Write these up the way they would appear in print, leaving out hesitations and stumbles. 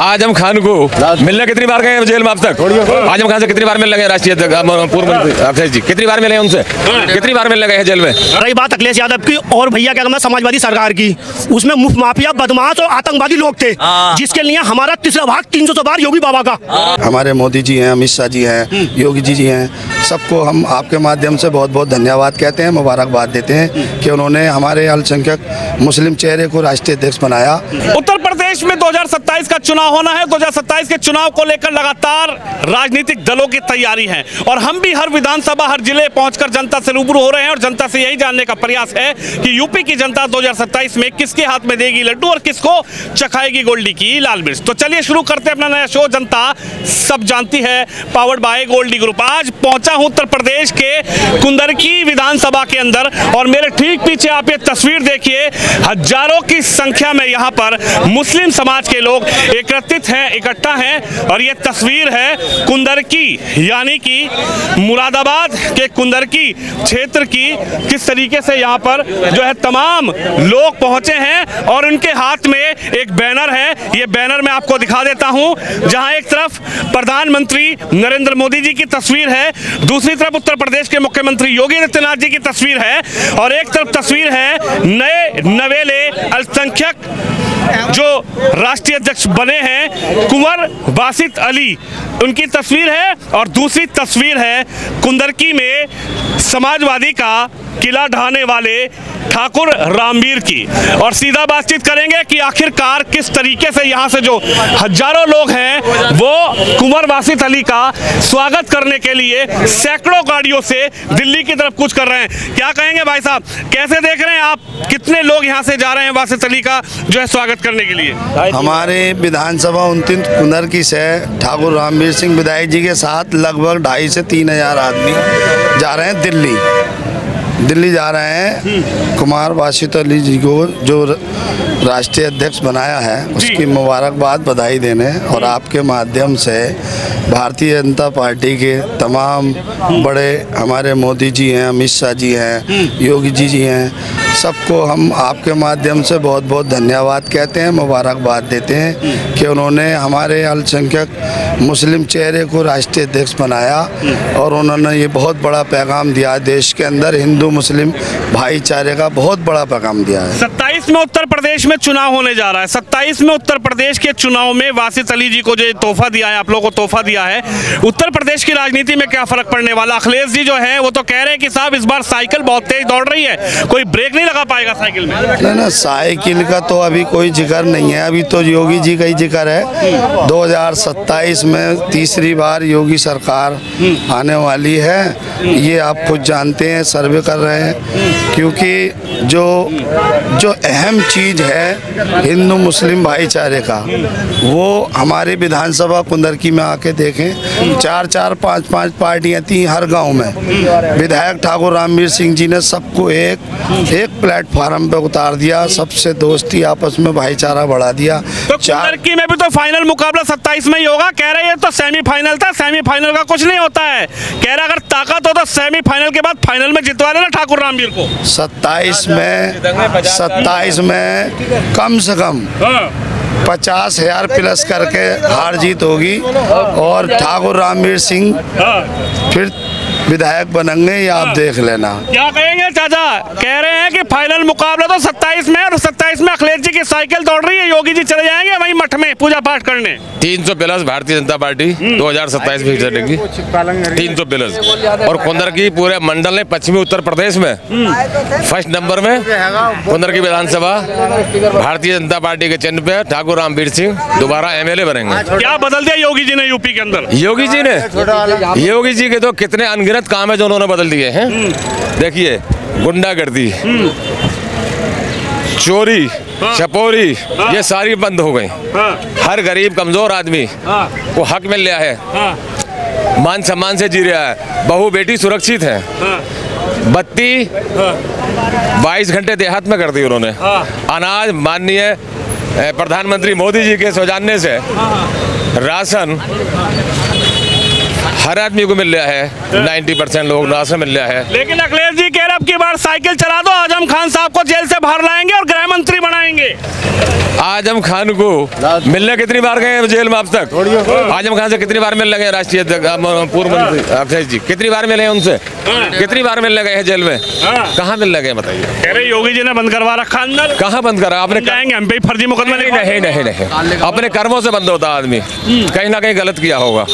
आजम खान को मिलने कितनी बार गए जेल में अब तक? आजम खान से कितनी बार मिलने गए राष्ट्रीय पूर्व मंत्री अखिलेश जी? कितनी बार मिले उनसे? कितनी बार मिलने गए जेल में? रही बात अखिलेश यादव की और भैया क्या समाजवादी सरकार की, उसमें मुफ्त माफिया, बदमाश और आतंकवादी लोग थे, जिसके लिए हमारा तीसरा भाग 300 बार योगी बाबा का। हमारे मोदी जी हैं, अमित शाह जी हैं, योगी जी हैं, सबको हम आपके माध्यम से बहुत बहुत धन्यवाद कहते हैं, मुबारकबाद देते हैं कि उन्होंने हमारे अल्पसंख्यक मुस्लिम चेहरे को राष्ट्रीय अध्यक्ष बनाया। उत्तर प्रदेश में 2027 का चुनाव होना है। 2027 के चुनाव को लेकर लगातार राजनीतिक दलों की तैयारी है और हम भी हर विधानसभा, हर जिले पहुंचकर जनता से रूबरू हो रहे हैं और जनता से यही जानने का प्रयास है कि यूपी की जनता 2027 में किसके हाथ में देगी लड्डू और किसको चखाएगी गोल्डी की लाल मिर्च। तो चलिए शुरू करते हैं अपना नया शो जनता सब जानती है, पावर्ड बाय गोल्डी ग्रुप। आज पहुंचा हूं उत्तर प्रदेश के कुंदरकी विधानसभा के अंदर और मेरे ठीक पीछे आप ये तस्वीर देखिए, हजारों की संख्या में यहाँ पर मुस्लिम समाज के लोग एकत्रित हैं, इकट्ठा हैं और ये तस्वीर है कुंदरकी यानी कि मुरादाबाद के कुंदरकी क्षेत्र की। किस तरीके से यहाँ पर जो है तमाम लोग पहुंचे हैं और उनके हाथ में एक बैनर है। ये बैनर मैं आपको दिखा देता हूं, जहां एक तरफ प्रधानमंत्री नरेंद्र मोदी जी की तस्वीर है, दूसरी तरफ उत्तर प्रदेश के मुख्यमंत्री योगी आदित्यनाथ जी की तस्वीर है और एक तरफ तस्वीर है नए नवेले अल्पसंख्यक जो राष्ट्रीय अध्यक्ष बने हैं कुंवर बासित अली, उनकी तस्वीर है और दूसरी तस्वीर है कुंदरकी में समाजवादी का किला ढाने वाले ठाकुर रामवीर की। और सीधा बातचीत करेंगे कि आखिरकार किस तरीके से यहाँ से जो हजारों लोग हैं वो कुंवर बासित अली का स्वागत करने के लिए सैकड़ों गाड़ियों से दिल्ली की तरफ कूच कर रहे हैं। क्या कहेंगे भाई साहब, कैसे देख रहे हैं आप, कितने लोग यहाँ से जा रहे हैं बासित अली का जो है स्वागत करने के लिए? हमारे विधानसभा 29 कुंदरकी से ठाकुर रामवीर सिंह विधायक जी के साथ लगभग 2,500 से 3,000 आदमी जा रहे हैं दिल्ली जा रहे हैं। कुमार बासित अली जी को जो राष्ट्रीय अध्यक्ष बनाया है उसकी मुबारकबाद, बधाई देने और आपके माध्यम से भारतीय जनता पार्टी के तमाम बड़े हमारे मोदी जी हैं, अमित शाह जी हैं, योगी जी हैं, सबको हम आपके माध्यम से बहुत बहुत धन्यवाद कहते हैं, मुबारकबाद देते हैं कि उन्होंने हमारे अल्पसंख्यक मुस्लिम चेहरे को राष्ट्रीय अध्यक्ष बनाया और उन्होंने ये बहुत बड़ा पैगाम दिया, देश के अंदर हिंदू मुस्लिम भाईचारे का बहुत बड़ा पैगाम दिया है। 27 में उत्तर प्रदेश में चुनाव होने जा रहा है। 27 में उत्तर प्रदेश के चुनाव में बासित अली जी को जो तोहफा दिया है, आप लोगों को तोहफा दिया है, उत्तर प्रदेश की राजनीति में क्या फर्क पड़ने वाला? अखिलेश जी जो है वो तो कह रहे हैं कि साहब इस बार साइकिल बहुत तेज दौड़ रही है, कोई ब्रेक नहीं लगा पाएगा साइकिल में। ना साइकिल का तो अभी कोई जिक्र नहीं है, अभी तो योगी जी का ही जिक्र है। 2027 में तीसरी बार योगी सरकार आने वाली है, ये आप खुद जानते हैं, सर्वे कर रहे हैं, क्योंकि जो अहम चीज़ है हिंदू मुस्लिम भाईचारे का, वो हमारे विधानसभा कुंदरकी में आके देखें, 4-4, 5-5 पार्टियां थी हर गांव में। विधायक ठाकुर रामवीर सिंह जी ने सबको एक प्लेटफार्म पे उतार दिया, सबसे दोस्ती आपस में भाईचारा बढ़ा दिया। तो कुंदरकी में भी तो फाइनल मुकाबला 27 में ही होगा, कह रहे हैं तो सेमीफाइनल था, सेमीफाइनल का कुछ नहीं होता है, कह रहा अगर ताकत हो तो सेमीफाइनल के बाद फाइनल में जितवा लेना ठाकुर रामवीर को। 27 में कम से कम 50,000 प्लस करके हार जीत होगी और ठाकुर रामवीर सिंह फिर विधायक बनेंगे, ये आप देख लेना। क्या कहेंगे चाचा, कह रहे हैं कि फाइनल मुकाबला तो 27 में और 27 में अखिलेश जी की साइकिल दौड़ रही है, योगी जी चले जाएंगे वहीं मठ में पूजा पाठ करने। 300 प्लस भारतीय जनता पार्टी 2027 में चलेगी, 300 प्लस। और कुंदरकी पूरे मंडल ने पश्चिमी उत्तर प्रदेश में फर्स्ट नंबर में कुंदरकी विधानसभा भारतीय जनता पार्टी के चिन्ह पे ठाकुर रामवीर सिंह दोबारा MLA बनेंगे। क्या बदल दिया योगी जी ने यूपी के अंदर? योगी जी के तो कितने अनगिनत काम है जो उन्होंने बदल दिए हैं। देखिए, गुंडागर्दी, चोरी, छपोरी, ये सारी बंद हो गई। हर गरीब कमजोर आदमी को हक मिल रहा है, मान सम्मान से जी रहा है, बहू बेटी सुरक्षित है, बत्ती 22 घंटे देहात में कर दी उन्होंने, अनाज माननीय प्रधानमंत्री मोदी जी के सौजन्य से राशन हर आदमी को मिल रहा है, 90% लोग ना से मिल रहा है। लेकिन अखिलेश जी कह रहे अब की बार साइकिल चला दो, आजम खान साहब को जेल से बाहर लाएंगे और गृह मंत्री बनाएंगे। आजम खान को मिलने कितनी बार गए हैं जेल में अब तक? आजम खान से कितनी बार मिलने गए राष्ट्रीय अध्यक्ष पूर्व मंत्री अखिलेश जी? कितनी बार मिले हैं उनसे? कितनी बार मिलने गए हैं जेल में? कहाँ मिलने गए बताइए? कह रहे योगी जी ने बंद करवा रखा अंदर। कहाँ बंद करा आपने? जाएंगे हम पे फर्जी मुकदमे नहीं नहीं नहीं, अपने कर्मों से बंद होता आदमी, कहीं ना कहीं गलत किया होगा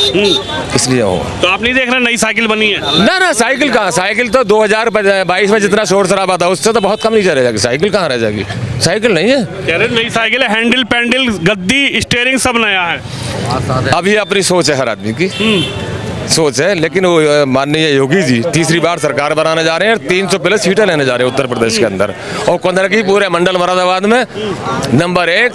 इसलिए होगा। तो आप नहीं देख रहे नई साइकिल बनी है? ना साइकिल कहाँ, साइकिल तो 2022 में जितना शोर शराबा था उससे तो बहुत कम नीचे रह जाएगी। साइकिल कहाँ रह जाएगी? साइकिल नहीं है। कह रहे नई साइकिल है, हैंडल पैंडल गद्दी स्टीयरिंग सब नया है। अब ये अपनी सोच है, हर आदमी की सोच है। लेकिन वो माननीय योगी जी तीसरी बार सरकार बनाने जा रहे हैं, 300 प्लस सीटें लेने जा रहे हैं उत्तर प्रदेश के अंदर, और कुंदर की पूरे मंडल मुरादाबाद में नंबर 1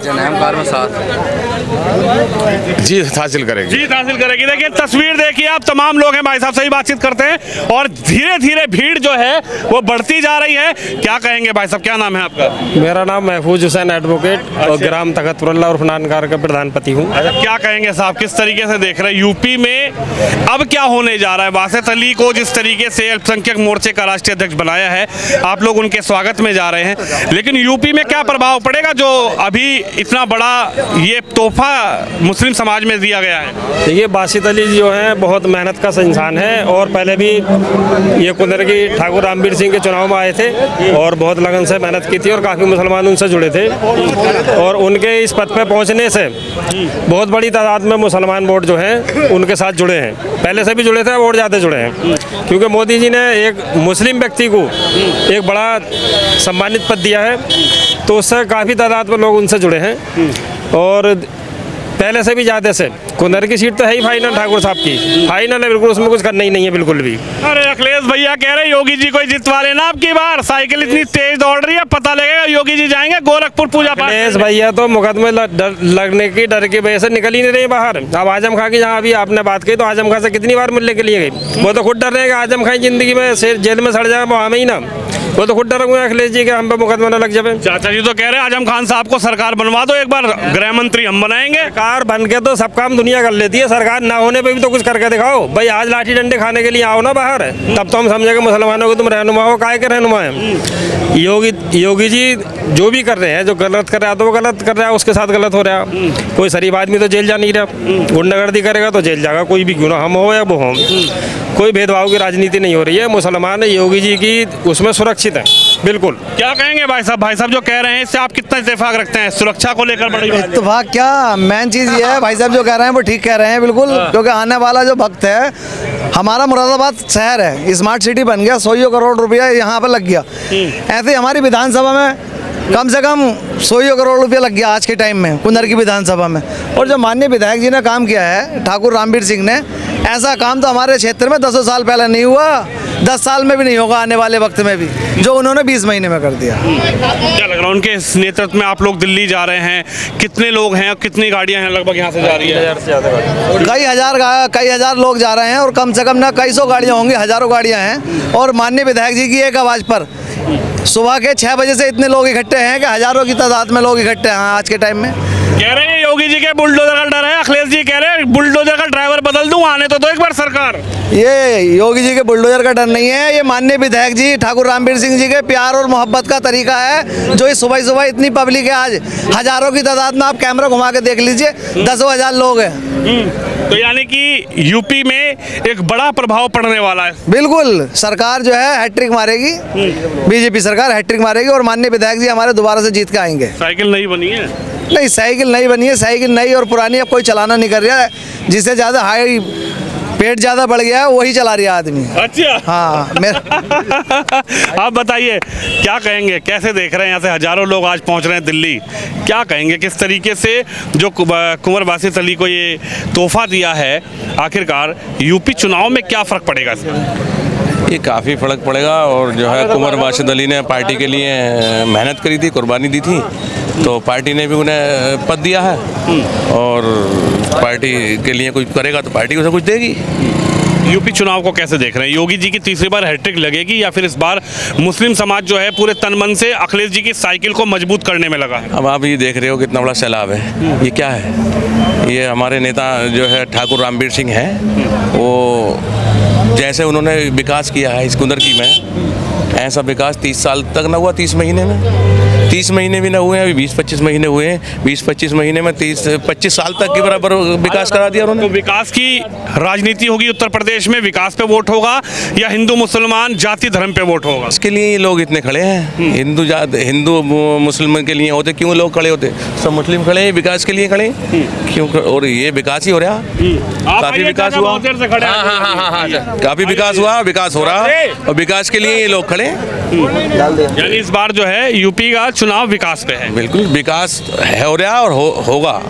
जीत हासिल करेगी। जीत हासिल करेगी। देखिए तस्वीर देखिए आप, तमाम लोग हैं भाई साहब से ही बातचीत करते हैं और धीरे धीरे भीड़ जो है वो बढ़ती जा रही है। क्या कहेंगे भाई साहब, क्या नाम है आपका? मेरा नाम महफूज हुसैन एडवोकेट और ग्राम तखतपुरल्ला और फनानकार का प्रधानपति हूँ। क्या कहेंगे साहब, किस तरीके से देख रहे हैं यूपी में अब क्या होने जा रहा है? वासित अली को जिस तरीके से अल्पसंख्यक मोर्चे का राष्ट्रीय अध्यक्ष बनाया है, आप लोग उनके स्वागत में जा रहे हैं, लेकिन यूपी में क्या प्रभाव पड़ेगा जो अभी इतना बड़ा ये तोहफा मुस्लिम समाज में दिया गया है? देखिए बासित अली जो हैं बहुत मेहनत का इंसान है और पहले भी ये कुंदर की ठाकुर रामवीर सिंह के चुनाव में आए थे और बहुत लगन से मेहनत की थी और काफ़ी मुसलमान उनसे जुड़े थे, और उनके इस पद पे पहुंचने से बहुत बड़ी तादाद में मुसलमान वोट जो हैं उनके साथ जुड़े हैं। पहले से भी जुड़े थे, और ज़्यादा जुड़े हैं, क्योंकि मोदी जी ने एक मुस्लिम व्यक्ति को एक बड़ा सम्मानित पद दिया है, तो उससे काफ़ी तादाद में लोग उनसे जुड़े हैं। और पहले से भी ज़्यादा से कुंदर की सीट तो है ही फाइनल, ठाकुर साहब की फाइनल है बिल्कुल, उसमें कुछ करना ही नहीं है बिल्कुल भी। अरे अखिलेश भैया कह रहे योगी जी को ही जितवा लेना अब की बार, साइकिल इतनी तेज दौड़ रही है, पता लगेगा योगी जी जाएंगे गोरखपुर पूजा पाठ। अखिलेश भैया तो मुकदमे लगने की डर की वजह से निकल ही नहीं रहे बाहर। अब आजम खां की जहाँ अभी आपने बात की, तो आजम खां से कितनी बार मिलने के लिए गई, वो तो खुद डर रहे हैं कि आजम खां जिंदगी में जेल में सड़ जाएगा, वो हमें ही ना, वो तो खुद डर हुए अखिलेश जी के हम पे मुकदमा न लग जाए। चाचा जी तो कह रहे हैं आजम खान साहब को सरकार बनवा दो, एक बार गृह मंत्री हम बनाएंगे। सरकार बन के तो सब काम दुनिया कर लेती है, सरकार ना होने पे भी तो कुछ करके दिखाओ भाई। आज लाठी डंडे खाने के लिए आओ ना बाहर, तब तो हम समझेंगे मुसलमानों को तुम रहनुमा हो, काहे के रहनुमा है। योगी जी जो भी कर रहे हैं, जो गलत कर रहा है तो वो गलत कर रहा है, उसके साथ गलत हो रहा है। कोई शरीफ आदमी तो जेल जा नहीं रहा, गुंडागर्दी करेगा तो जेल जाएगा, कोई भी क्यों ना, हम हो या वो हो, कोई भेदभाव की राजनीति नहीं हो रही है। मुसलमान योगी जी की उसमें सुरक्षित है बिल्कुल। क्या कहेंगे भाई साहब जो कह रहे हैं इससे आप कितना इत्तेफाक रखते हैं? सुरक्षा को लेकर बड़ी इत्तेफाक क्या, मेन चीज़ ये है भाई साहब जो कह रहे हैं वो ठीक कह रहे हैं बिल्कुल, क्योंकि आने वाला जो वक्त है, हमारा मुरादाबाद शहर है, स्मार्ट सिटी बन गया, 100 करोड़ रुपया यहाँ पर लग गया। ऐसे हमारी विधानसभा में कम से कम 100 करोड़ रुपया लग गया आज के टाइम में कुंदर की विधानसभा में। और जो माननीय विधायक जी ने काम किया है ठाकुर रामवीर सिंह ने, ऐसा काम तो हमारे क्षेत्र में 10 साल पहले नहीं हुआ, 10 साल में भी नहीं होगा आने वाले वक्त में भी, जो उन्होंने 20 महीने में कर दिया। क्या लग रहा है उनके इस नेतृत्व में? आप लोग दिल्ली जा रहे हैं, कितने लोग हैं, कितनी गाड़ियां हैं लगभग यहाँ से जा रही है? कई हजार लोग जा रहे हैं और कम से कम ना कई सौ गाड़ियाँ होंगी, हजारों गाड़ियाँ हैं। और माननीय विधायक जी की एक आवाज़ पर सुबह के 6 बजे से इतने लोग इकट्ठे हैं कि हजारों की तादाद में लोग इकट्ठे हैं आज के टाइम में। कह रहे हैं योगी जी के बुलडोजर का डर है, अखिलेश जी कह रहे हैं बुलडोजर का ड्राइवर बदल दूं, आने तो दो एक बार सरकार। ये योगी जी के बुलडोजर का डर नहीं है, ये माननीय विधायक जी ठाकुर रामवीर सिंह जी के प्यार और मोहब्बत का तरीका है, जो इस सुबह इतनी पब्लिक है, आज हजारों की तादाद में, आप कैमरा घुमा के देख लीजिए, 10,000 लोग हैं। तो यानी कि यूपी में एक बड़ा प्रभाव पड़ने वाला है। बिल्कुल, सरकार जो है हैट्रिक मारेगी, बीजेपी सरकार हैट्रिक मारेगी और माननीय विधायक जी हमारे दोबारा से जीत के आएंगे। साइकिल नहीं बनी है? नहीं, साइकिल नहीं बनी है, साइकिल नई और पुरानी अब कोई चलाना नहीं कर रहा है, जिससे ज़्यादा हाई पेट ज़्यादा बढ़ गया है वही चला रहा है आदमी। अच्छा हाँ आप बताइए क्या कहेंगे, कैसे देख रहे हैं यहाँ से हजारों लोग आज पहुँच रहे हैं दिल्ली, क्या कहेंगे किस तरीके से जो कुंवर बासित अली को ये तोहफा दिया है, आखिरकार यूपी चुनाव में क्या फ़र्क पड़ेगा इससे? ये काफ़ी फ़र्क पड़ेगा। और जो है कुंवर बासित अली ने पार्टी के लिए मेहनत करी थी, कुर्बानी दी थी, तो पार्टी ने भी उन्हें पद दिया है, और पार्टी के लिए कुछ करेगा तो पार्टी उसे कुछ देगी। यूपी चुनाव को कैसे देख रहे हैं? योगी जी की तीसरी बार हैट्रिक लगेगी या फिर इस बार मुस्लिम समाज जो है पूरे तन मन से अखिलेश जी की साइकिल को मजबूत करने में लगा है? अब आप ये देख रहे हो कितना बड़ा सैलाब है। ये क्या है? ये हमारे नेता जो है ठाकुर रामवीर सिंह हैं, वो जैसे उन्होंने विकास किया है इस कुंदरकी में, ऐसा विकास 30 साल तक ना हुआ। 30 महीने में 30 महीने भी ना हुए हैं, अभी 20-25 महीने हुए हैं। 20-25 महीने में 30-25 साल तक के बराबर विकास करा दिया उन्होंने। तो विकास की राजनीति होगी उत्तर प्रदेश में, विकास पे वोट होगा या हिंदू मुसलमान जाति धर्म पे वोट होगा? इसके लिए ये लोग इतने खड़े हैं। हिंदू मुस्लिम के लिए होते क्यों लोग खड़े होते? सब मुस्लिम खड़े हैं, विकास के लिए खड़े क्यों? और ये विकास ही हो रहा, काफी विकास हुआ। काफी विकास हुआ, विकास हो रहा और विकास के लिए ये लोग खड़े। यानी इस बार जो है यूपी का चुनाव विकास पे है। बिल्कुल विकास है, हो रहा और होगा।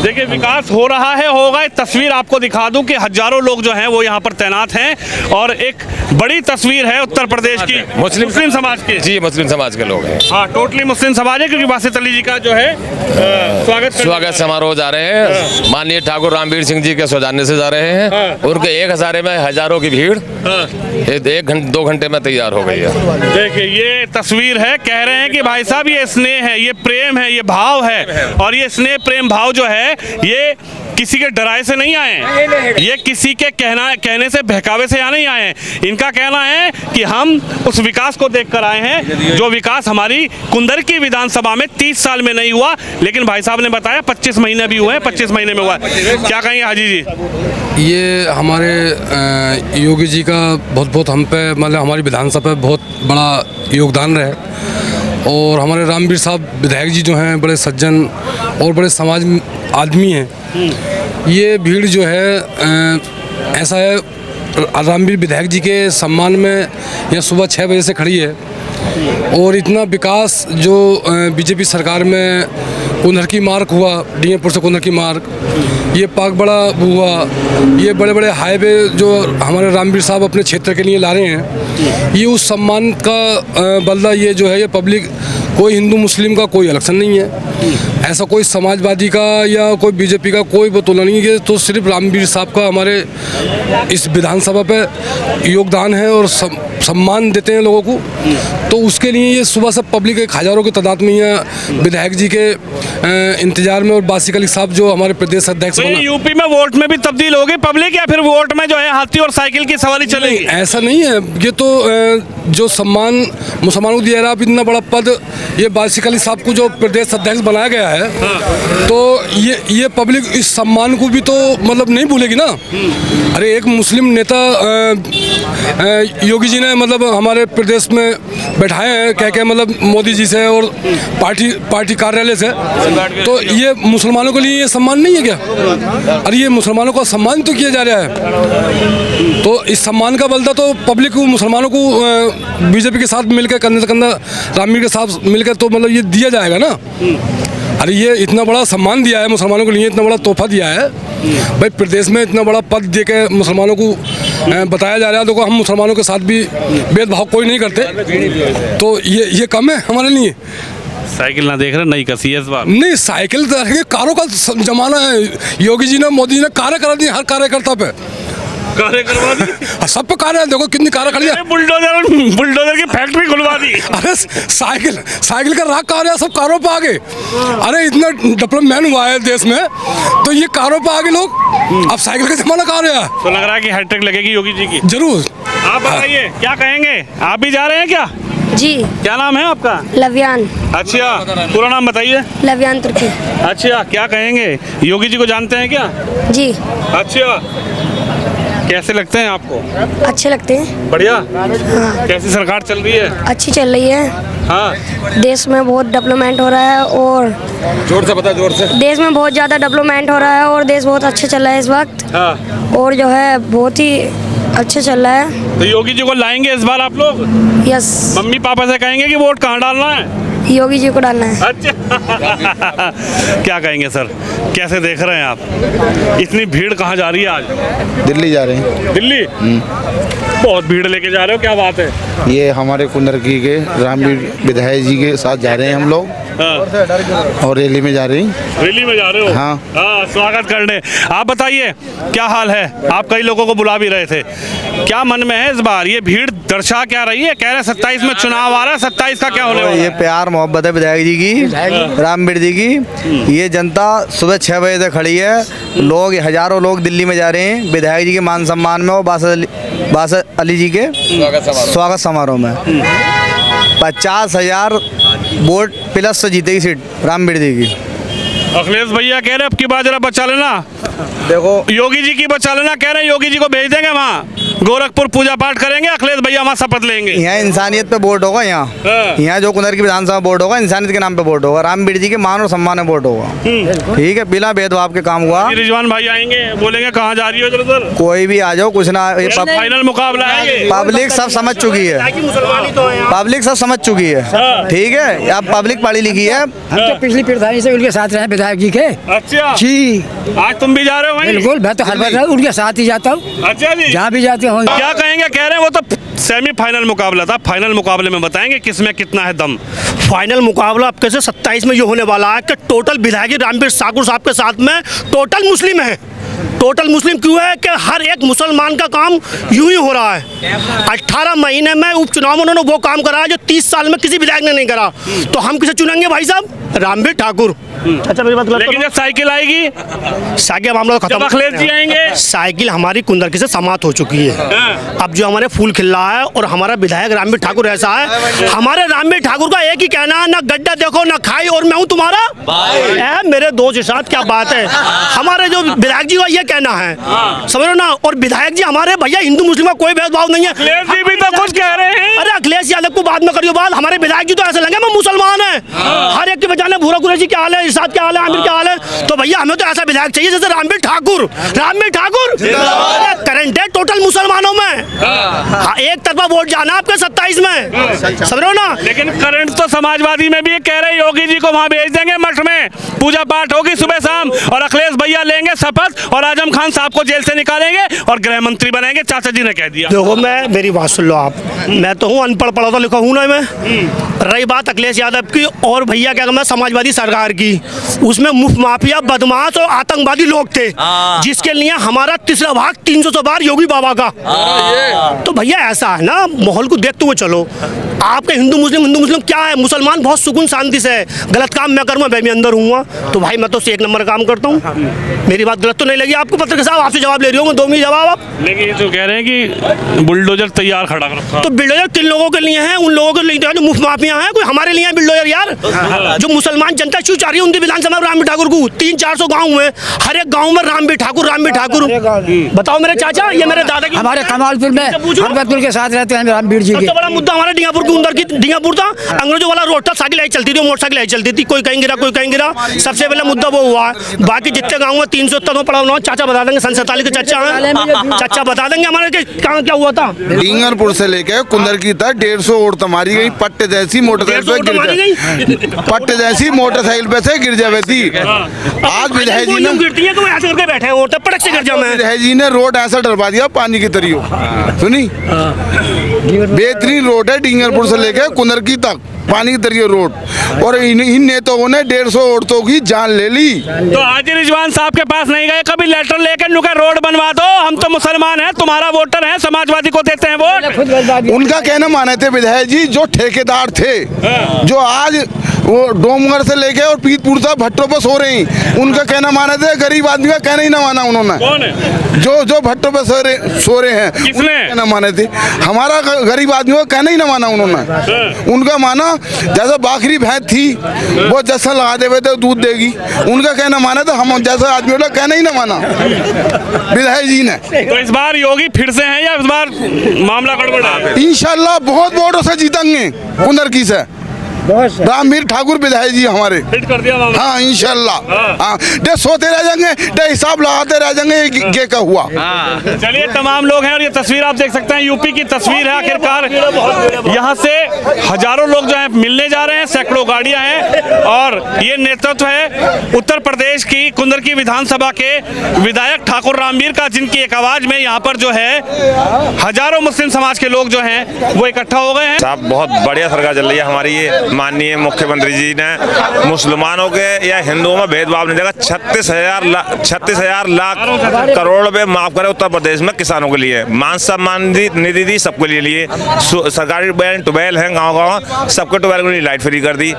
देखिए विकास हो रहा है, होगा। एक तस्वीर आपको दिखा दूं कि हजारों लोग जो हैं वो यहाँ पर तैनात हैं और एक बड़ी तस्वीर है उत्तर प्रदेश की मुस्लिम समाज की। जी, मुस्लिम समाज के लोग हैं। हाँ, टोटली मुस्लिम समाज है, क्योंकि वासित अली जी का जो है स्वागत समारोह जा रहे हैं। माननीय ठाकुर रामवीर सिंह जी के सौजान्य से जा रहे हैं। उनके एक हज़ारे में हजारों की भीड़ 1-2 घंटे में तैयार हो गई है। देखिए ये तस्वीर है, कह रहे हैं कि भाई साहब ये स्नेह है, ये प्रेम है, ये भाव है। और ये स्नेह प्रेम भाव जो है ये किसी के डराए से नहीं आए हैं, ये किसी के कहने से बहकावे से यहाँ नहीं आए हैं। इनका कहना है कि हम उस विकास को देखकर आए हैं जो विकास हमारी कुंदरकी विधानसभा में 30 साल में नहीं हुआ, लेकिन भाई साहब ने बताया 25 महीने भी हुए हैं, 25 महीने में हुआ है। क्या कहेंगे हाजी जी? ये हमारे योगी जी का बहुत हम पे, मतलब हमारी विधानसभा पे बहुत बड़ा योगदान रहे। और हमारे रामवीर साहब विधायक जी जो हैं बड़े सज्जन और बड़े समाज आदमी हैं। ये भीड़ जो है ऐसा है, रामवीर विधायक जी के सम्मान में यहाँ सुबह 6 बजे से खड़ी है। और इतना विकास जो बीजेपी सरकार में कुंदरकी मार्ग हुआ, डीएपुर से कुंदरकी मार्ग, ये पाकबड़ा हुआ, ये बड़े बड़े हाईवे जो हमारे रामवीर साहब अपने क्षेत्र के लिए ला रहे हैं, ये उस सम्मान का बदला ये जो है ये पब्लिक, कोई हिंदू मुस्लिम का कोई इलेक्शन नहीं है, ऐसा कोई समाजवादी का या कोई बीजेपी का कोई बतौला नहीं है। तो सिर्फ रामवीर साहब का हमारे इस विधानसभा पे योगदान है और सम्मान देते हैं लोगों को। तो उसके लिए ये सुबह से पब्लिक एक हज़ारों की तादाद में यहाँ विधायक जी के इंतजार में। और बासिक अली साहब जो हमारे प्रदेश अध्यक्ष बना, यूपी में वोट में भी तब्दील होगी पब्लिक या फिर वोट में जो है हाथी और साइकिल की सवारी चलेगी? ऐसा नहीं है, ये तो जो सम्मान मुसलमानों को दिया रहा, अब इतना बड़ा पद ये बासिक अली साहब को जो प्रदेश अध्यक्ष बनाया गया है, तो ये पब्लिक इस सम्मान को भी तो मतलब नहीं भूलेगी ना। अरे एक मुस्लिम नेता योगी जी ने मतलब हमारे प्रदेश में बैठाए हैं कह मतलब मोदी जी से और पार्टी कार्यालय से, तो ये मुसलमानों के लिए ये सम्मान नहीं है क्या? अरे ये मुसलमानों का सम्मान तो किया जा रहा है। तो इस सम्मान का बलदा तो पब्लिक को, मुसलमानों को बीजेपी के साथ मिलकर कंधे से कंधा रामवीर के साथ मिलकर तो मतलब ये दिया जाएगा ना। अरे ये इतना बड़ा सम्मान दिया है मुसलमानों के लिए, इतना बड़ा तोहफा दिया है भाई, प्रदेश में इतना बड़ा पद दे के मुसलमानों को बताया जा रहा है। देखो हम मुसलमानों के साथ भी भेदभाव कोई नहीं करते, तो ये कम है हमारे लिए। साइकिल ना देख रहे, नई कसी है इस बार? नहीं, साइकिल कारों का जमाना है। योगी जी ने, मोदी जी ने कारें करा दी हर कार्यकर्ता पे, कारें करवा दी सब पे कारें। देखो कितनी कारें खड़ी है, बुलडोजर की फैक्ट्री खुलवा दी। अरे साइकिल का राग कार है, सब कारों पे आ गए। अरे इतना डेवलपमेंट हुआ है देश में, तो ये कारों पे आ गए लोग। अब साइकिल का जमाना कहाँ रहा? तो लग रहा है कि हैट्रिक लगेगी योगी जी की। जरूर। आप बताइए क्या कहेंगे, आप भी जा रहे हैं क्या? जी। क्या नाम है आपका? लव्यान। अच्छा, पूरा नाम बताइए। लव्यान तुर्की। अच्छा, क्या कहेंगे, योगी जी को जानते हैं क्या? जी। अच्छा, कैसे लगते हैं आपको? अच्छे लगते हैं। बढ़िया। हाँ। कैसी सरकार चल रही है? अच्छी चल रही है। हाँ। देश में बहुत डेवलपमेंट हो रहा है और जोर से बता, जोर से। देश में बहुत ज़्यादा डेवलपमेंट हो रहा है और देश बहुत अच्छे चल रहा है इस वक्त। हाँ। और जो है बहुत ही अच्छे चल रहा है। तो योगी जी को लाएंगे इस बार आप लोग? यस। मम्मी पापा से कहेंगे कि वोट कहाँ डालना है? योगी जी को डालना है। अच्छा क्या कहेंगे सर, कैसे देख रहे हैं आप? इतनी भीड़ कहाँ जा रही है आज? दिल्ली जा रहे हैं। दिल्ली? बहुत भीड़ लेके जा रहे हो, क्या बात है? ये हमारे कुंदरकी के रामवीर विधायक जी के साथ जा रहे हैं हम लोग, और रैली में जा रहे हैं। रैली में जा रहे हो? हाँ। स्वागत करने। आप बताइए क्या हाल है? आप कई लोगों को बुला भी रहे थे, क्या मन में है इस बार? ये भीड़ दर्शा क्या रही है? कह रहे 27 में चुनाव आ रहा है, 27 का क्या होने वाला है? ये प्यार मोहब्बत है विधायक जी की, रामवीर जी की। ये जनता सुबह 6 बजे से खड़ी है, लोग हजारों लोग दिल्ली में जा रहे हैं विधायक जी के मान सम्मान में और बासत अली जी के स्वागत समारोह में। 50,000 वोट प्लस से जीतेगी सीट रामवीर जी की। अखिलेश भैया कह रहे अब की बार जरा बचा लेना, देखो योगी जी की बचा लेना, कह रहे हैं योगी जी को भेज देंगे वहाँ, गोरखपुर पूजा पाठ करेंगे, अखिलेश भैया वहाँ शपथ लेंगे। यहाँ इंसानियत पे वोट होगा, यहाँ जो कुंदर की विधानसभा वोट होगा इंसानियत के नाम पे वोट होगा, रामवीर जी के मान और सम्मान में वोट होगा। ठीक है, बिना भेदभाव के काम हुआ। रिजवान भाई आएंगे, बोलेंगे कहाँ जा रही हो इधर? कोई भी आ जाओ, कुछ ना, फाइनल मुकाबला है। पब्लिक सब समझ चुकी है, पब्लिक सब समझ चुकी है। ठीक है, अब पब्लिक पढ़ी लिखी है। हम तो पिछली प्रधानी से उनके साथ रहे विधायक जी के। अच्छा जी, आज तुम भी जा रहे हो? बिल्कुल, मैं तो हर बार उनके साथ ही जाता हूँ। अच्छा जी, जहाँ भी जाते हो। क्या कहेंगे? कह रहे हैं वो तो सेमीफाइनल मुकाबला था, फाइनल मुकाबले में बताएंगे किसमें कितना है दम। फाइनल मुकाबला अब कैसे 27 में ये होने वाला है कि टोटल विधायक रामवीर ठाकुर साहब के साथ में टोटल मुस्लिम है। टोटल मुस्लिम क्यों है कि हर एक मुसलमान का काम यूं ही हो रहा है। 18 महीने में उपचुनाव में उन्होंने वो काम करा जो 30 साल में किसी विधायक ने नहीं करा। तो हम किसे चुनेंगे भाई साहब? रामवीर ठाकुर। अच्छा मेरी बात गलत? लेकिन जब साइकिल आएगी, साइकिल मामला खत्म, अखिलेश जी आएंगे, साइकिल हमारी कुंदरकी से समाप्त हो चुकी है। अब जो हमारे फूल खिल रहा है और हमारा विधायक रामवीर ठाकुर ऐसा है, हमारे रामवीर ठाकुर का एक ही कहना है, ना गड्ढा देखो ना खाई और मैं हूँ तुम्हारा भाई। मेरे दोस्त के साथ क्या बात है, हमारे जो विधायक जी का ये कहना है, समझ लो ना। और विधायक जी हमारे भैया हिंदू मुस्लिम का कोई भेदभाव नहीं है। अखिलेश जी भी तो कुछ कह रहे हैं। अरे अखिलेश यादव को बाद में करियो बात, हमारे विधायक जी तो ऐसे लगे मैं मुसलमान है, हर एक के बचाने भूरा कुरैशी क्या हाल है, इरशाद क्या हाल है, आमिर क्या हाल है। तो भैया हमें तो ऐसा विधायक चाहिए जैसे रामवीर ठाकुर। रामवीर ठाकुर करंट है टोटल मुसलमानों में, एक तरफा वोट जाना आपके 27 में, समझ रहे हो ना। लेकिन करंट तो समाजवादी में भी कह रहे हैं योगी जी को वहाँ भेज देंगे, मठ में पूजा पाठ होगी सुबह शाम, और अखिलेश भैया लेंगे शपथ और आजम खान साहब को जेल से निकालेंगे और गृह मंत्री बनाएंगे, चाचा जी ने कह दिया। देखो मैं, मेरी बात सुन लो आप, मैं तो हूँ अनपढ़, पढ़ा तो लिखा हूँ ना मैं। रही बात अखिलेश यादव की और भैया क्या कहना समाजवादी सरकार की, उसमें मुफ्त माफिया बदमाश और आतंकवादी लोग थे, जिसके लिए हमारा तीसरा भाग 300 बार योगी बाबा का। तो भैया ऐसा है ना, माहौल को देखते हुए चलो। आपके हिंदू मुस्लिम क्या है, मुसलमान बहुत सुकून शांति से है, गलत काम मैं करूँगा मैं भी अंदर हूँ, तो भाई मैं तो एक नंबर काम करता हूँ। मेरी बात गलत तो नहीं लगी आपको? पत्रकार साहब आपसे जवाब ले रही हूँ, 2 मिनट जवाब आप। लेकिन ये तो कह रहे हैं कि बुलडोजर तैयार खड़ा रखा। तो बिल्डोजर किन लोगों के लिए है? उन लोगों के लिए जो मुफ्त माफिया हैं, कोई हमारे लिए बिल्डोजर यार। जो मुसलमान जनता क्यों चाह रही है उनकी विधानसभा रामवीर ठाकुर को? 300-400 गाँव है, हर एक गाँव में रामवीर ठाकुर। बताओ मेरे चाचा, ये मेरे दादा की, हमारे कमालपुर में हरबतपुर के साथ रहते हैं रामवीर जी के। सबसे बड़ा मुद्दा हमारा डींगापुर के अंदर की, डींगापुर था, अंग्रेजों वाला रोड था, साइकिल आई चलती थी, मोटरसाइकिल आई चलती थी, कोई कहीं गिरा कोई कहीं गिरा। सबसे पहले मुद्दा वो हुआ। बाकी जितने गाँव में 300 तक पड़ा हुआ, चाचा बता देंगे, सन 47 के चाचा हैं, चाचा बता देंगे हमारे कहाँ क्या हुआ था। डींगरपुर से लेके कुंदरकी तक 150 औरत मारी गई, पट्टे जैसी मोटरसाइकिल पे गिर जावे थी। आज विधायक जी ने गिरती है तो ऐसे करके बैठे हैं, पटक से गिर जाओ। विधायक जी ने रोड ऐसा डरवा दिया पानी की तरियो, सुनी बेहतरीन रोड है डींगरपुर से लेके कुंदरकी तक, पानी की तरियो रोड, और इन नेताओं ने 150 औरतों की जान ले ली। तो आज रिजवान साहब के पास नहीं गए कभी लेटर लेकर, नुका रोड बनवा दो, हम तो मुसलमान हैं, तुम्हारा वोटर है, समाजवादी को देते हैं वोट। उनका कहना माने थे विधायक जी जो ठेकेदार थे, जो आज वो डोमगर से लेके और पीतपुर तक भट्टों पर सो रहे हैं, उनका कहना माने थे, गरीब आदमी का कहना ही ना माना उन्होंने। कौन है? जो भट्टों पर सो रहे हैं, किसने कहना माने थे, हमारा गरीब आदमी का कहना ही ना माना उन्होंने। उनका माना जैसा बाखरी भैंस थी वो जैसा लगा देवे थे दूध देगी, उनका कहना माना था, हम जैसा आदमी का कहना ही ना माना विधायक जी ने। तो इस बार योगी फिर से हैं या इस बार मामला गड़बड़ है? इंशाल्लाह बहुत वोटों से जीतेंगे कुंदरकी से, रामवीर ठाकुर विधायक जी हमारे हिट कर दिया मामला। हाँ इंशाल्लाह। हाँ डे सोते रह जाएंगे, डे हिसाब लगाते रह जाएंगे ये क्या हुआ। चलिए तमाम लोग हैं और ये तस्वीर आप देख सकते हैं, यूपी की तस्वीर है। आखिरकार यहाँ से हजारों लोग जो हैं मिलने जा रहे हैं, सैकड़ों गाड़ियां हैं और ये नेतृत्व है उत्तर प्रदेश की कुंदर की विधानसभा के विधायक ठाकुर रामवीर का, जिनकी एक आवाज में यहाँ पर जो है हजारों मुस्लिम समाज के लोग जो हैं वो इकट्ठा हो गए हैं। साहब बहुत बढ़िया सरकार चल रही है हमारी। ये माननीय मुख्यमंत्री जी ने मुसलमानों के या हिंदुओं में भेदभाव नहीं देगा। 36,000 लाख करोड़ रुपए माफ करे उत्तर प्रदेश में किसानों के लिए। मान सम्मान निधि दी सबके लिए सरकारी ट्यूबवेल है गाँव सबके ट्यूबवेल को लाइट फ्री कर दी।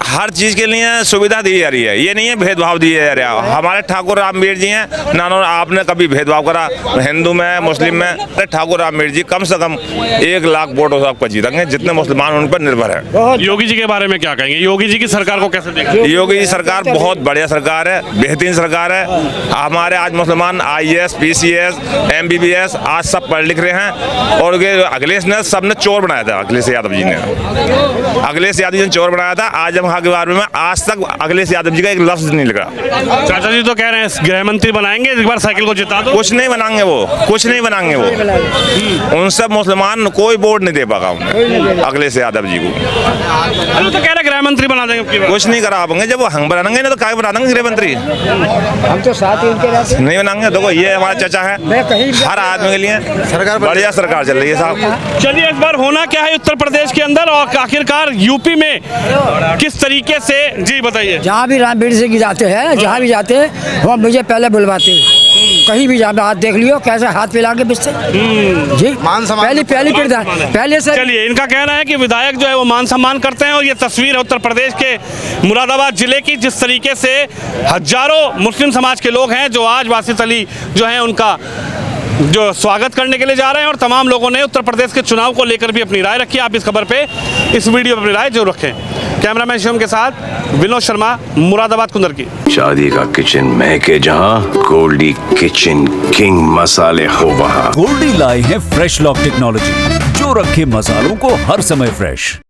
हर चीज के लिए सुविधा दी जा रही है, ये नहीं है भेदभाव दिया जा रहा है। हमारे ठाकुर रामवीर जी हैं ना, आपने कभी भेदभाव करा हिंदू में मुस्लिम में? ठाकुर रामवीर जी कम से कम 1 लाख वोटों से आपको जीतेंगे, जितने मुसलमान उन पर निर्भर है। योगी जी के बारे में क्या कहेंगे? योगी जी की सरकार को कैसे देखते हैं? योगी जी सरकार बहुत बढ़िया सरकार है, बेहतरीन सरकार है। हमारे आज मुसलमान IAS, PCS, MBBS आज सब पढ़ लिख रहे हैं और अखिलेश ने सबने चोर बनाया था। अखिलेश यादव जी ने चोर बनाया था। आजम खां के बारे में आज तक अखिलेश यादव जी का एक लफ्ज नहीं लिखा। चाचा जी तो कह रहे हैं गृह मंत्री बनाएंगे, एक बार साइकिल को जिता दो। कुछ नहीं बनाएंगे वो उन सब मुसलमान कोई वोट नहीं दे पाएगा उन्हें अखिलेश यादव जी को। तो कह रहे गृह मंत्री बना देंगे। कुछ नहीं करा पाएंगे, जब वो हम बनाएंगे ना तो क्या बना देंगे गृह मंत्री? हम तो साथ ही उनके रहते नहीं बनाएंगे। देखो ये हमारा चाचा है, हर आदमी के लिए सरकार बढ़िया सरकार चल रही है साहब। चलिए इस बार होना क्या है उत्तर प्रदेश के अंदर और आखिरकार यूपी में किस तरीके से, जी बताइए। जहाँ भी रामवीर सिंह जाते हैं, जहाँ भी जाते हैं वो मुझे पहले बुलवाते हैं। कहीं भी जाना हाथ देख लियो कैसे हाथ पिला के बिस्ते जी पहले से। चलिए इनका कहना है कि विधायक जो है वो मान सम्मान करते हैं और ये तस्वीर है उत्तर प्रदेश के मुरादाबाद जिले की, जिस तरीके से हजारों मुस्लिम समाज के लोग हैं जो आज वासित अली जो है उनका जो स्वागत करने के लिए जा रहे हैं और तमाम लोगों ने उत्तर प्रदेश के चुनाव को लेकर भी अपनी राय रखी है। आप इस खबर पे, इस वीडियो पे अपनी राय जरूर रखें। कैमरामैन शिवम के साथ विनोद शर्मा, मुरादाबाद कुंदर की। शादी का किचन महके जहां, गोल्डी किचन किंग मसाले हो वहां। गोल्डी लाए हैं फ्रेश लॉक टेक्नोलॉजी जो रखे मसालों को हर समय फ्रेश।